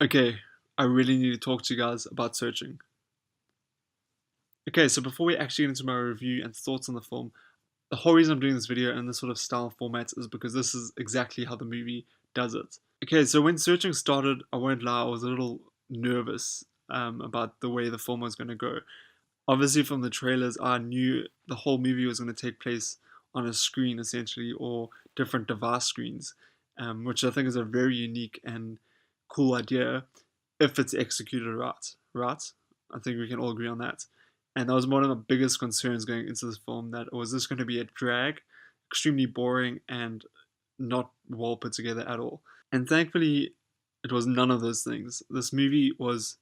Okay, I really need to talk to you guys about Searching. Okay, so before we actually get into my review and thoughts on the film, the whole reason I'm doing this video in this sort of style format is because this is exactly how the movie does it. Okay, so when Searching started, I won't lie, I was a little nervous about the way the film was going to go. Obviously, from the trailers, I knew the whole movie was going to take place on a screen essentially, or different device screens, which I think is a very unique and cool idea if it's executed right. Right? I think we can all agree on that. And that was one of the biggest concerns going into this film, that was this going to be a drag, extremely boring, and not well put together at all. And thankfully, it was none of those things. This movie was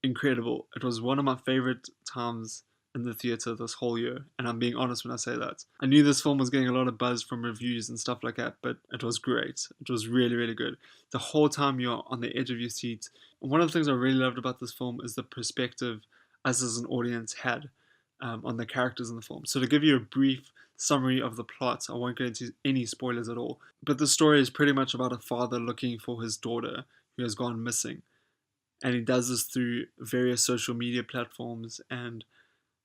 incredible. It was one of my favorite times in the theater this whole year, and I'm being honest when I say that. I knew this film was getting a lot of buzz from reviews and stuff like that, but it was great. It was really, really good. The whole time you're on the edge of your seat. One of the things I really loved about this film is the perspective us as an audience had on the characters in the film. So to give you a brief summary of the plot, I won't get into any spoilers at all, but the story is pretty much about a father looking for his daughter who has gone missing, and he does this through various social media platforms and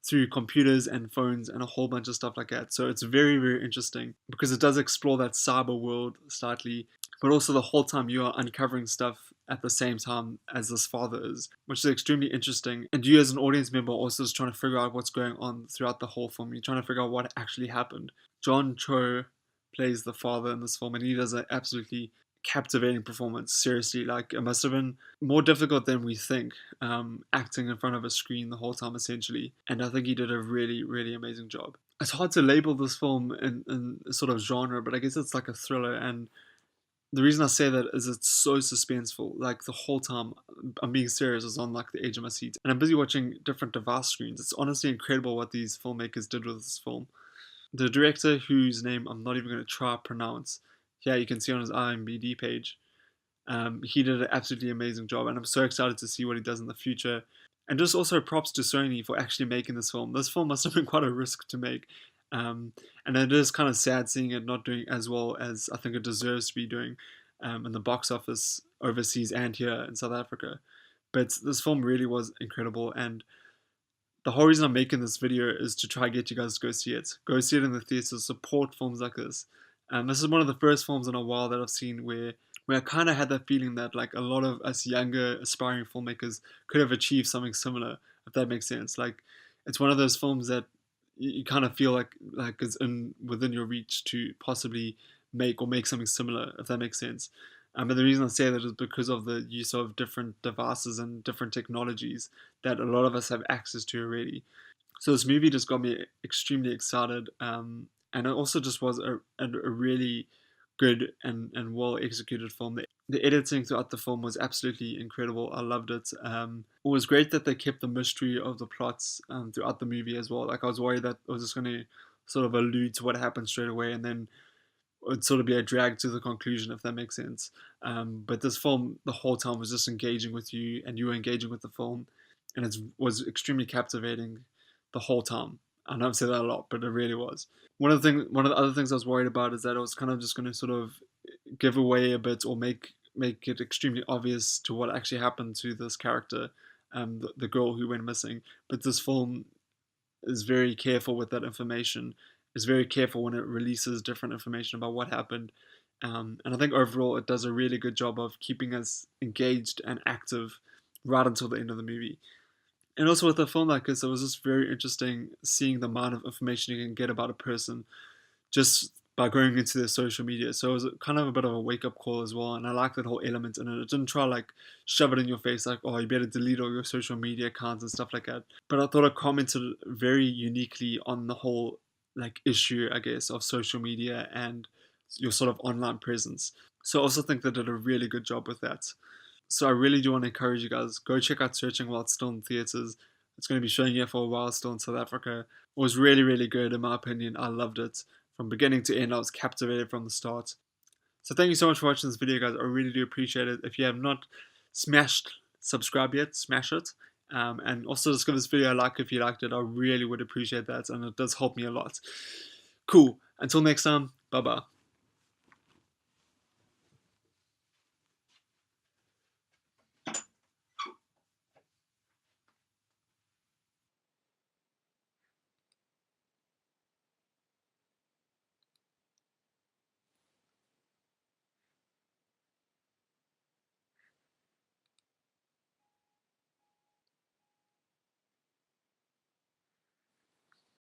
through computers and phones and a whole bunch of stuff like that. So it's very, very interesting because it does explore that cyber world slightly, but also the whole time you are uncovering stuff at the same time as this father is, which is extremely interesting. And you as an audience member also is trying to figure out what's going on throughout the whole film. You're trying to figure out what actually happened. John Cho plays the father in this film, and he does an absolutely captivating performance. Seriously, like, it must have been more difficult than we think, acting in front of a screen the whole time essentially, and I think he did a really, really amazing job. It's hard to label this film in a sort of genre, but I guess it's like a thriller, and the reason I say that is it's so suspenseful. Like, the whole time, I'm being serious, I was on like the edge of my seat, and I'm busy watching different device screens. It's honestly incredible what these filmmakers did with this film. The director, whose name I'm not even going to try to pronounce, yeah, you can see on his IMDb page, he did an absolutely amazing job, and I'm so excited to see what he does in the future. And just also props to Sony for actually making this film. This film must have been quite a risk to make, and it is kind of sad seeing it not doing as well as I think it deserves to be doing in the box office overseas and here in South Africa. But this film really was incredible, and the whole reason I'm making this video is to try and get you guys to go see it. Go see it in the theaters, support films like this. This is one of the first films in a while that I've seen where I kind of had that feeling that like a lot of us younger aspiring filmmakers could have achieved something similar, if that makes sense. Like, it's one of those films that you kind of feel like it's in within your reach to possibly make something similar, if that makes sense. And the reason I say that is because of the use of different devices and different technologies that a lot of us have access to already. So this movie just got me extremely excited, and it also just was a really good and well executed film. The editing throughout the film was absolutely incredible. I loved it. It was great that they kept the mystery of the plots throughout the movie as well. Like, I was worried that it was just going to sort of allude to what happened straight away, and then it'd sort of be a drag to the conclusion, if that makes sense. But this film, the whole time, was just engaging with you, and you were engaging with the film, and it was extremely captivating the whole time. I know I've said that a lot, but it really was. One of the other things I was worried about is that it was kind of just going to sort of give away a bit, or make it extremely obvious to what actually happened to this character, the girl who went missing. But this film is very careful with that information. Is very careful when it releases different information about what happened. And I think overall it does a really good job of keeping us engaged and active right until the end of the movie. And also with a film like this, it was just very interesting seeing the amount of information you can get about a person just by going into their social media. So it was kind of a bit of a wake up call as well. And I like that whole element in it. It didn't try like shove it in your face like, oh, you better delete all your social media accounts and stuff like that. But I thought it commented very uniquely on the whole like issue, I guess, of social media and your sort of online presence. So I also think they did a really good job with that. So I really do want to encourage you guys, go check out Searching while it's still in theaters. It's going to be showing here for a while still in South Africa. It was really, really good in my opinion. I loved it. From beginning to end, I was captivated from the start. So thank you so much for watching this video, guys. I really do appreciate it. If you have not smashed subscribe yet, smash it. And also just give this video a like if you liked it. I really would appreciate that, and it does help me a lot. Cool. Until next time, bye bye.